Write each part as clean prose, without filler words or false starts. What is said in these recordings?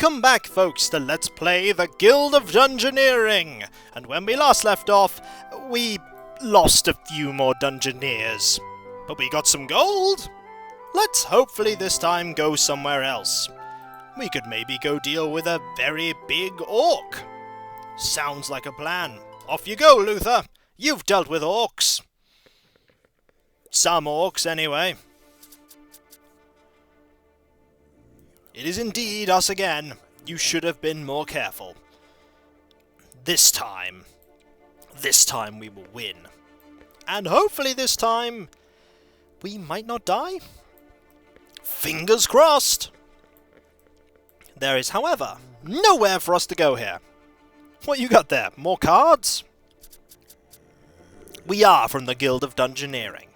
Welcome back, folks, to Let's Play the Guild of Dungeoneering! And when we last left off, we lost a few more Dungeoneers. But we got some gold! Let's hopefully this time go somewhere else. We could maybe go deal with a very big orc. Sounds like a plan. Off you go, Luther! You've dealt with orcs. Some orcs, anyway. It is indeed us again. You should have been more careful. This time we will win. And hopefully this time, we might not die? Fingers crossed! There is, however, nowhere for us to go here. What you got there? More cards? We are from the Guild of Dungeoneering.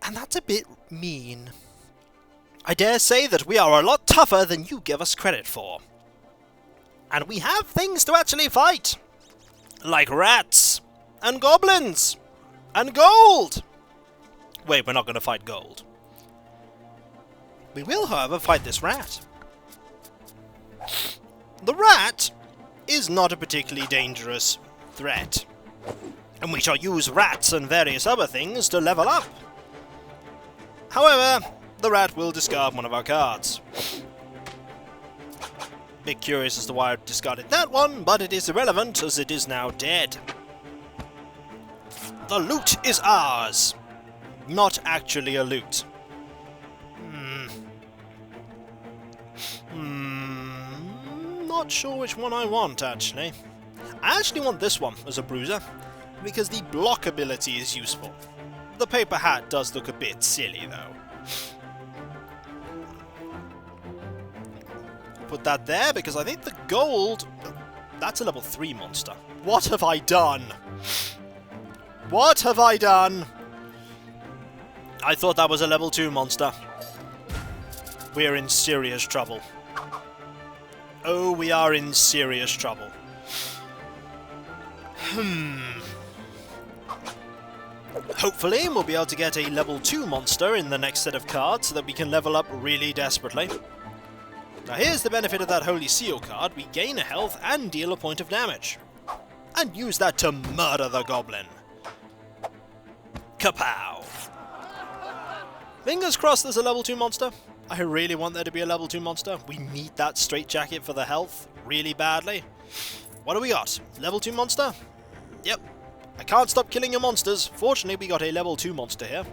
And that's a bit mean. I dare say that we are a lot tougher than you give us credit for. And we have things to actually fight. Like rats. And goblins. And gold. Wait, we're not going to fight gold. We will, however, fight this rat. The rat is not a particularly dangerous threat. And we shall use rats and various other things to level up. However, the rat will discard one of our cards. Bit curious as to why I discarded that one, but it is irrelevant as it is now dead. The loot is ours. Not actually a loot. Not sure which one I want, actually. I actually want this one as a bruiser, because the block ability is useful. The paper hat does look a bit silly, though. Put that there, because I think the gold... That's a level 3 monster. What have I done? What have I done? I thought that was a level 2 monster. We're in serious trouble. Oh, we are in serious trouble. Hopefully, we'll be able to get a level 2 monster in the next set of cards so that we can level up really desperately. Now here's the benefit of that Holy Seal card. We gain a health and deal a point of damage. And use that to murder the goblin. Kapow! Fingers crossed there's a level 2 monster. I really want there to be a level 2 monster. We need that straitjacket for the health really badly. What do we got? Level 2 monster? Yep. I can't stop killing your monsters. Fortunately, we got a level 2 monster here.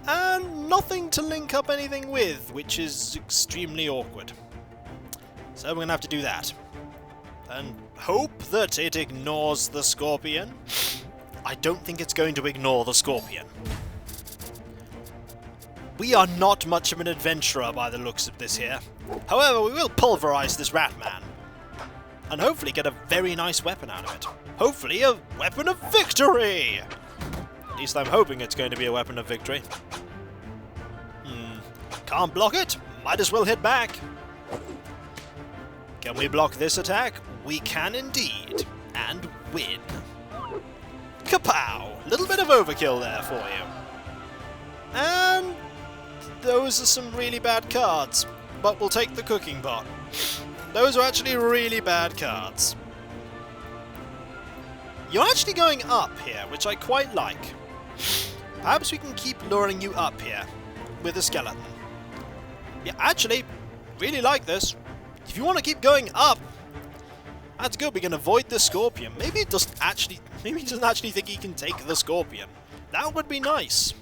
And nothing to link up anything with, which is extremely awkward. So we're going to have to do that. And hope that it ignores the scorpion. I don't think it's going to ignore the scorpion. We are not much of an adventurer by the looks of this here. However, we will pulverize this rat man. And hopefully get a very nice weapon out of it. Hopefully a weapon of victory! At least I'm hoping it's going to be a weapon of victory. Can't block it? Might as well hit back. Can we block this attack? We can indeed. And win. Kapow! Little bit of overkill there for you. And those are some really bad cards. But we'll take the cooking pot. Those are actually really bad cards. You're actually going up here, which I quite like. Perhaps we can keep luring you up here with a skeleton. Yeah, actually, really like this. If you want to keep going up, that's good. We can avoid the scorpion. Maybe he doesn't actually think he can take the scorpion. That would be nice.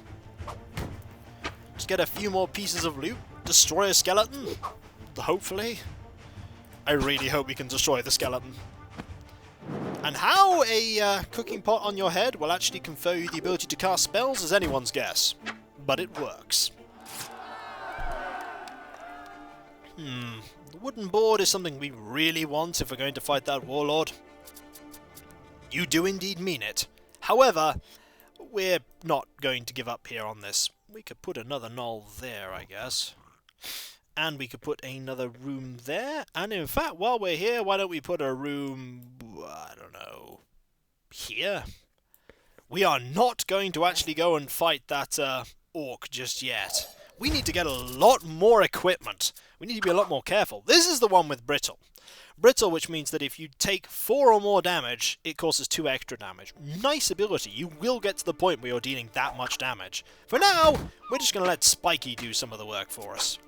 Just get a few more pieces of loot. Destroy a skeleton. Hopefully. I really hope we can destroy the skeleton. And how a cooking pot on your head will actually confer you the ability to cast spells is anyone's guess. But it works. The wooden board is something we really want if we're going to fight that warlord. You do indeed mean it. However, we're not going to give up here on this. We could put another knoll there, I guess. And we could put another room there. And in fact, while we're here, why don't we put a room, I don't know, here? We are not going to actually go and fight that orc just yet. we need to get a lot more equipment. We need to be a lot more careful. This is the one with Brittle. Brittle, which means that if you take 4 or more damage, it causes 2 extra damage. Nice ability. You will get to the point where you're dealing that much damage. For now, we're just going to let Spiky do some of the work for us.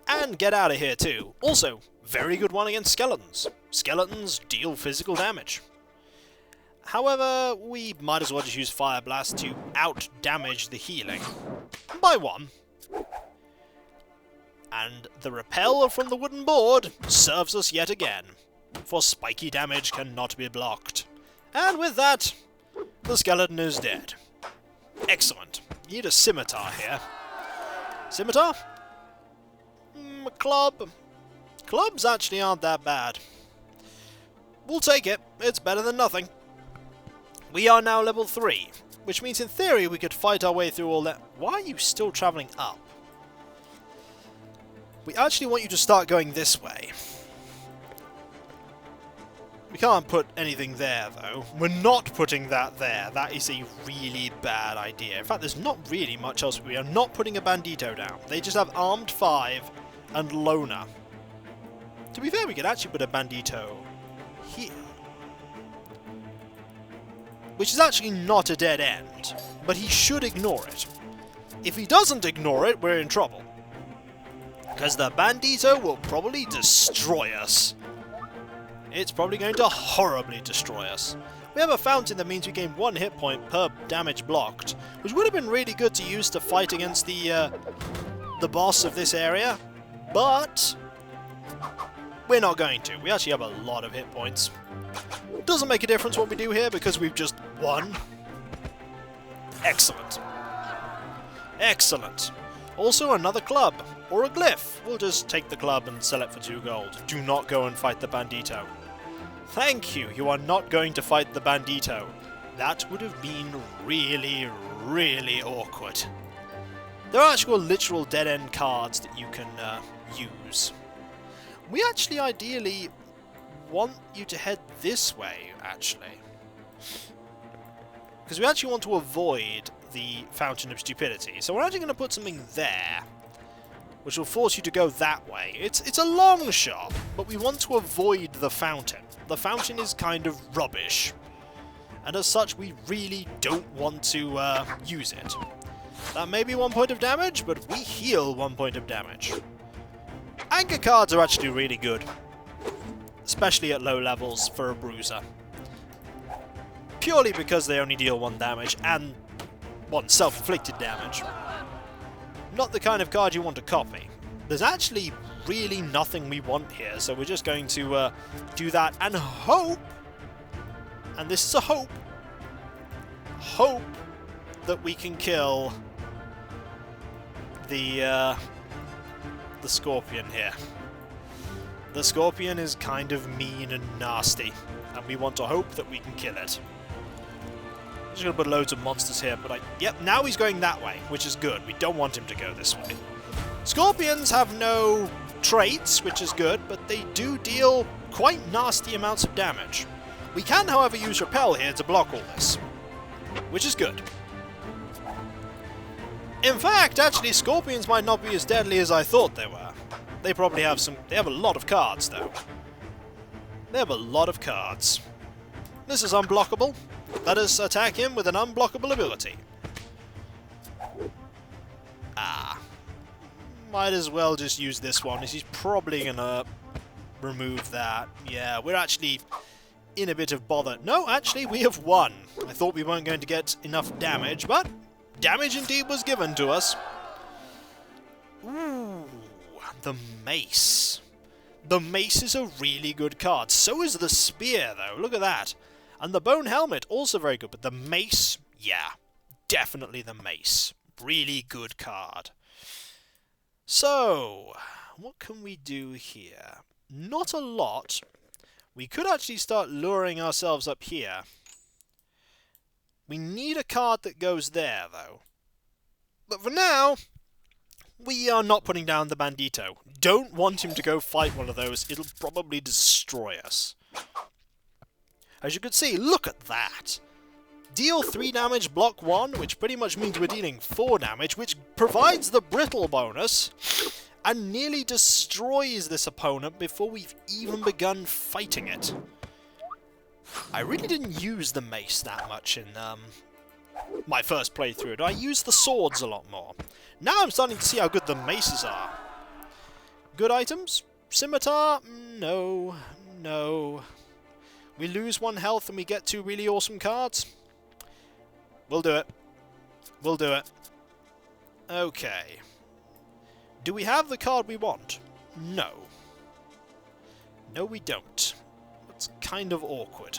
And get out of here too. Also, very good one against skeletons. Skeletons deal physical damage. However, we might as well just use Fire Blast to out-damage the healing. By 1. And the repel from the wooden board serves us yet again, for spiky damage cannot be blocked. And with that, the skeleton is dead. Excellent. Need a scimitar here. Scimitar? A club. Clubs actually aren't that bad. We'll take it. It's better than nothing. We are now level 3, which means in theory we could fight our way through all that. Why are you still travelling up? We actually want you to start going this way. We can't put anything there, though. We're not putting that there. That is a really bad idea. In fact, there's not really much else. We are not putting a Bandito down. They just have Armed 5 and Loner. To be fair, we could actually put a Bandito here. Which is actually not a dead end, but he should ignore it. If he doesn't ignore it, we're in trouble. Because the Bandito will probably destroy us. It's probably going to horribly destroy us. We have a fountain that means we gain 1 hit point per damage blocked, which would have been really good to use to fight against the boss of this area, but we're not going to. We actually have a lot of hit points. Doesn't make a difference what we do here because we've just won. Excellent. Excellent. Also another club, or a glyph. We'll just take the club and sell it for 2 gold. Do not go and fight the Bandito. Thank you, you are not going to fight the Bandito. That would have been really, really awkward. There are actual literal dead-end cards that you can use. We actually ideally want you to head this way, actually. Because we actually want to avoid the Fountain of Stupidity. So we're actually going to put something there, which will force you to go that way. It's a long shot, but we want to avoid the fountain. The fountain is kind of rubbish, and as such we really don't want to use it. That may be 1 point of damage, but we heal 1 point of damage. Anchor cards are actually really good, especially at low levels for a bruiser. Purely because they only deal 1 damage, and 1 self-inflicted damage. Not the kind of card you want to copy. There's actually really nothing we want here, so we're just going to do that and hope, and this is a hope, that we can kill the scorpion here. The scorpion is kind of mean and nasty, and we want to hope that we can kill it. I'm just going to put loads of monsters here, but yep, now he's going that way, which is good. We don't want him to go this way. Scorpions have no traits, which is good, but they do deal quite nasty amounts of damage. We can, however, use Repel here to block all this, which is good. In fact, actually, scorpions might not be as deadly as I thought they were. They probably have they have a lot of cards, though. They have a lot of cards. This is unblockable. Let us attack him with an unblockable ability. Might as well just use this one, as he's probably gonna remove that. Yeah, we're actually in a bit of bother. No, actually, we have won. I thought we weren't going to get enough damage, but damage indeed was given to us. Ooh, the mace. The mace is a really good card. So is the spear, though. Look at that. And the bone helmet, also very good. But the mace, yeah, definitely the mace. Really good card. So, what can we do here? Not a lot. We could actually start luring ourselves up here. We need a card that goes there, though. But for now, we are not putting down the Bandito. Don't want him to go fight one of those. It'll probably destroy us. As you can see, look at that. Deal 3 damage, block 1, which pretty much means we're dealing 4 damage, which provides the brittle bonus, and nearly destroys this opponent before we've even begun fighting it. I really didn't use the mace that much in my first playthrough. I used the swords a lot more. Now I'm starting to see how good the maces are. Good items? Scimitar? No. No. We lose 1 health and we get 2 really awesome cards? We'll do it. We'll do it. Okay. Do we have the card we want? No. No, we don't. It's kind of awkward.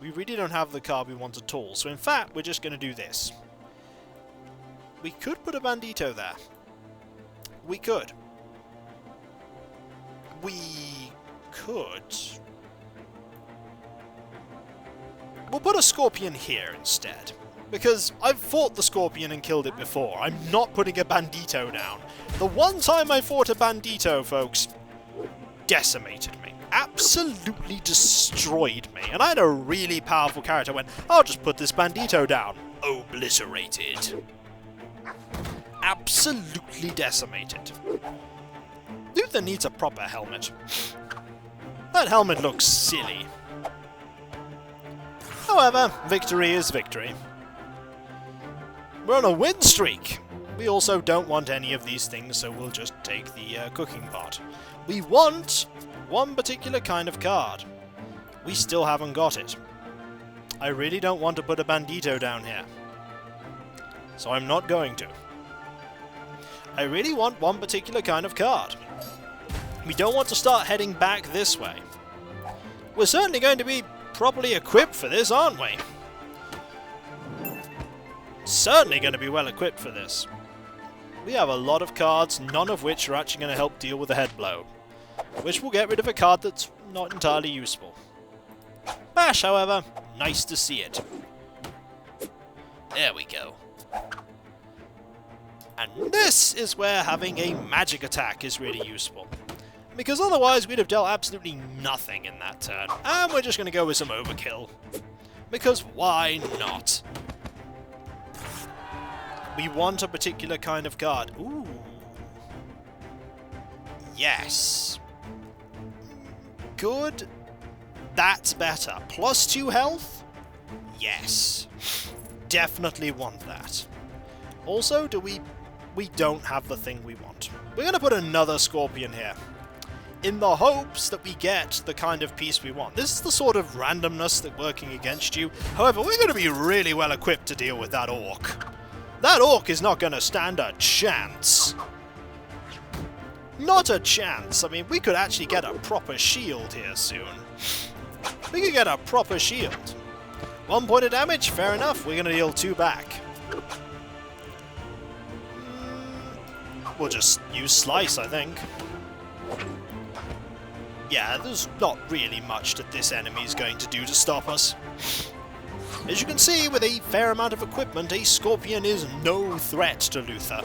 We really don't have the card we want at all, so in fact, we're just going to do this. We could put a Bandito there. We could. We could. We'll put a Scorpion here instead. Because I've fought the Scorpion and killed it before. I'm not putting a Bandito down. The one time I fought a Bandito, folks, decimated me. Absolutely destroyed me. And I had a really powerful character when I'll just put this Bandito down. Obliterated. Absolutely decimated. Luther needs a proper helmet. That helmet looks silly. However, victory is victory. We're on a win streak. We also don't want any of these things, so we'll just take the cooking pot. We want one particular kind of card. We still haven't got it. I really don't want to put a Bandito down here. So I'm not going to. I really want one particular kind of card. We don't want to start heading back this way. We're certainly going to be properly equipped for this, aren't we? Certainly going to be well equipped for this. We have a lot of cards, none of which are actually going to help deal with a head blow. Which will get rid of a card that's not entirely useful. Bash, however, nice to see it. There we go. And this is where having a magic attack is really useful. Because otherwise we'd have dealt absolutely nothing in that turn. And we're just going to go with some overkill. Because why not? We want a particular kind of card. Ooh. Yes. Good. That's better. +2 health? Yes. Definitely want that. Also, we don't have the thing we want. We're going to put another Scorpion here. In the hopes that we get the kind of piece we want. This is the sort of randomness that's working against you. However, we're going to be really well equipped to deal with that Orc. That Orc is not going to stand a chance. Not a chance. I mean, we could actually get a proper shield here soon. We could get a proper shield. 1 point of damage, fair enough. We're going to deal 2 back. We'll just use Slice, I think. Yeah, there's not really much that this enemy is going to do to stop us. As you can see, with a fair amount of equipment, a Scorpion is no threat to Luther.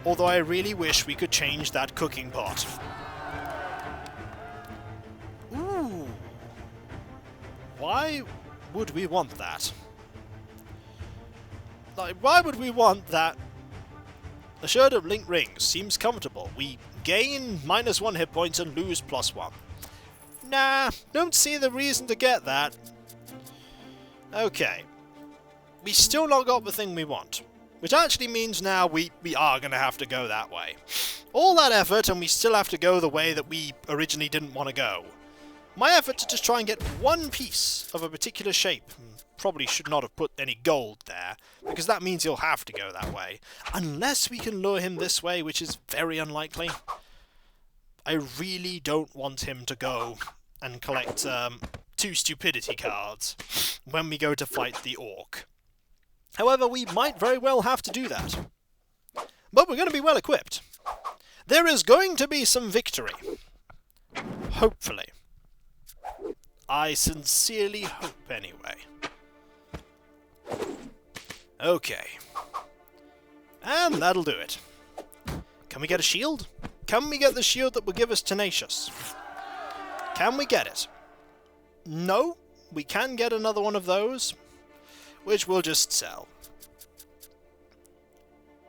Although I really wish we could change that cooking pot. Ooh. Why would we want that? Like, why would we want that? The Shirt of Linked Rings seems comfortable. We gain -1 hit points and lose +1. Nah, don't see the reason to get that. Okay. We still not got the thing we want. Which actually means now we are going to have to go that way. All that effort and we still have to go the way that we originally didn't want to go. My effort to just try and get one piece of a particular shape. Probably should not have put any gold there, because that means he'll have to go that way. Unless we can lure him this way, which is very unlikely. I really don't want him to go and collect 2 stupidity cards when we go to fight the Orc. However, we might very well have to do that. But we're going to be well equipped. There is going to be some victory. Hopefully. I sincerely hope, anyway. Okay. And that'll do it. Can we get a shield? Can we get the shield that will give us Tenacious? Can we get it? No, we can get another one of those. which we'll just sell.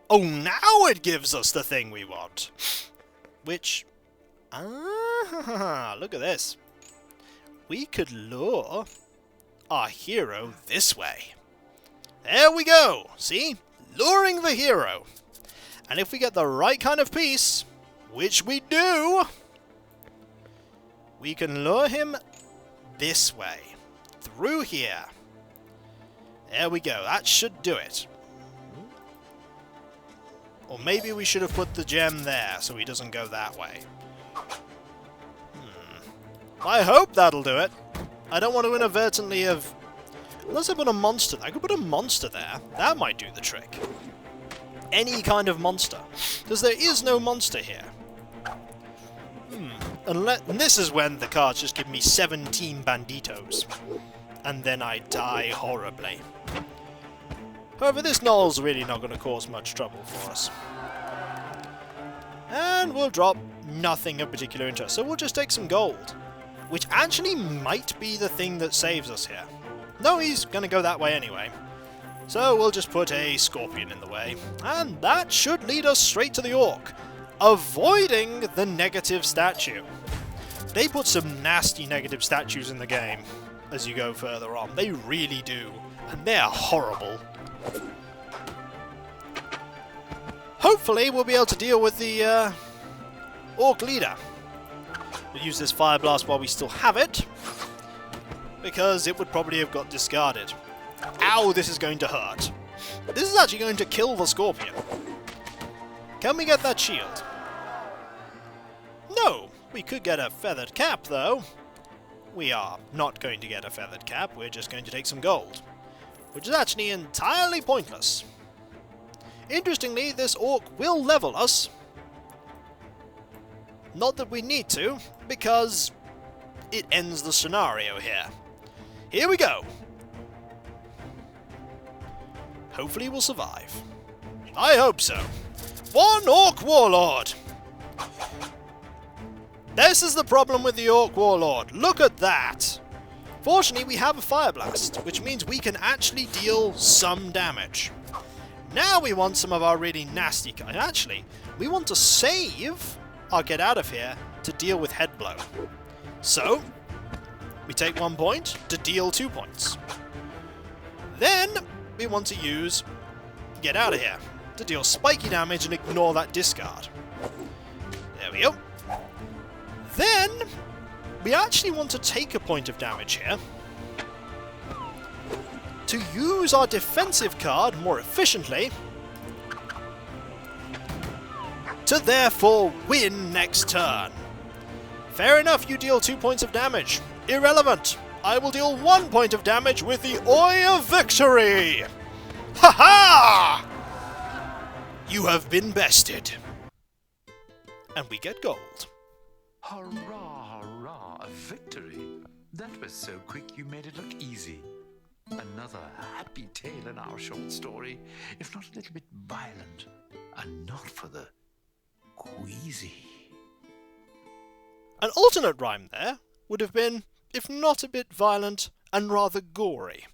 Oh, now it gives us the thing we want. Which... Ah, look at this. We could lure our hero this way. There we go. See? Luring the hero. And if we get the right kind of piece, which we do, we can lure him this way. Through here. There we go. That should do it. Or maybe we should have put the gem there so he doesn't go that way. I hope that'll do it. I don't want to inadvertently have... Unless I put a monster there. I could put a monster there. That might do the trick. Any kind of monster. Because there is no monster here. And this is when the cards just give me 17 banditos. And then I die horribly. However, this knoll's really not going to cause much trouble for us. And we'll drop nothing of particular interest. So we'll just take some gold. Which actually might be the thing that saves us here. No, he's going to go that way anyway. So we'll just put a scorpion in the way. And that should lead us straight to the orc. Avoiding the negative statue. They put some nasty negative statues in the game as you go further on. They really do. And they're horrible. Hopefully we'll be able to deal with the orc leader. We'll use this fire blast while we still have it, because it would probably have got discarded. Ow, this is going to hurt. This is actually going to kill the scorpion. Can we get that shield? No, we could get a feathered cap though. We are not going to get a feathered cap, we're just going to take some gold. Which is actually entirely pointless. Interestingly, this orc will level us. Not that we need to, because it ends the scenario here. Here we go. Hopefully we'll survive. I hope so. One Orc Warlord! This is the problem with the Orc Warlord. Look at that! Fortunately, we have a Fire Blast, which means we can actually deal some damage. Now we want some of our really nasty kind. Actually, we want to save our get out of here to deal with head blow. So, we take 1 point to deal 2 points. Then, we want to use get out of here to deal spiky damage and ignore that discard. There we go. Then, we actually want to take a point of damage here to use our defensive card more efficiently to therefore win next turn. Fair enough, you deal 2 points of damage. Irrelevant. I will deal 1 point of damage with the Oi of Victory! Ha-ha! You have been bested. And we get gold. Hurrah, hurrah, a victory. That was so quick you made it look easy. Another happy tale in our short story, if not a little bit violent, and not for the queasy. An alternate rhyme there would have been, if not a bit violent, and rather gory.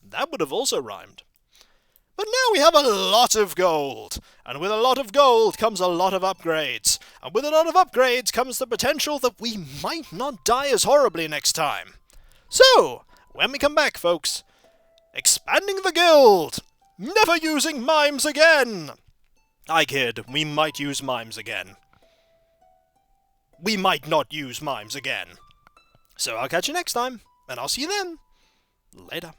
That would have also rhymed. But now we have a lot of gold, and with a lot of gold comes a lot of upgrades, and with a lot of upgrades comes the potential that we might not die as horribly next time. So, when we come back, folks, expanding the guild! Never using mimes again! I kid, we might use mimes again. We might not use mimes again. So I'll catch you next time, and I'll see you then. Later.